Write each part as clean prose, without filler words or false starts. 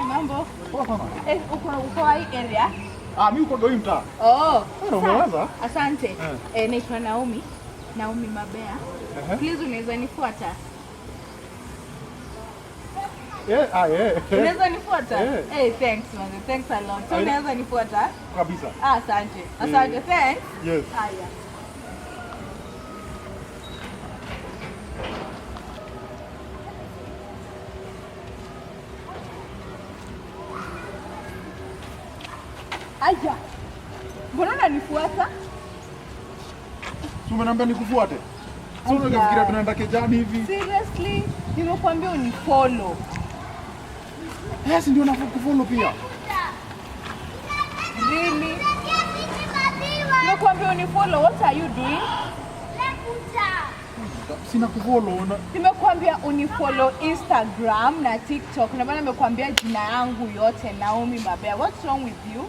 Mambo. Poa sana. Uko hii area? Mimi uko doi mtaa. Umeanza? Asante. Naitwa Naomi Mabea. Please unaweza nifuata? Unaweza nifuata? Thanks man. Thanks a lot. So unaweza nifuata? Kabisa. Asante. Thanks. Yes. Haya. Aya. Mbona unanifuata? Umeniambia nikufuate. Sio unafikiria tunaenda kejani hivi? Seriously? Nimekuambia unifollow. Yes, ndio nakufollow pia. Really? Nimekuambia unifollow. What are you doing? Sina kufollow. Nimekuambia unifollow Instagram na TikTok. Na bana nimekuambia jina yangu yote Naomi Mabea. What's wrong with you?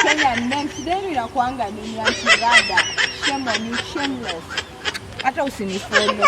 Kenya next day inakuanga nini antirada. Shame on you, shameless. Hata usinifollow.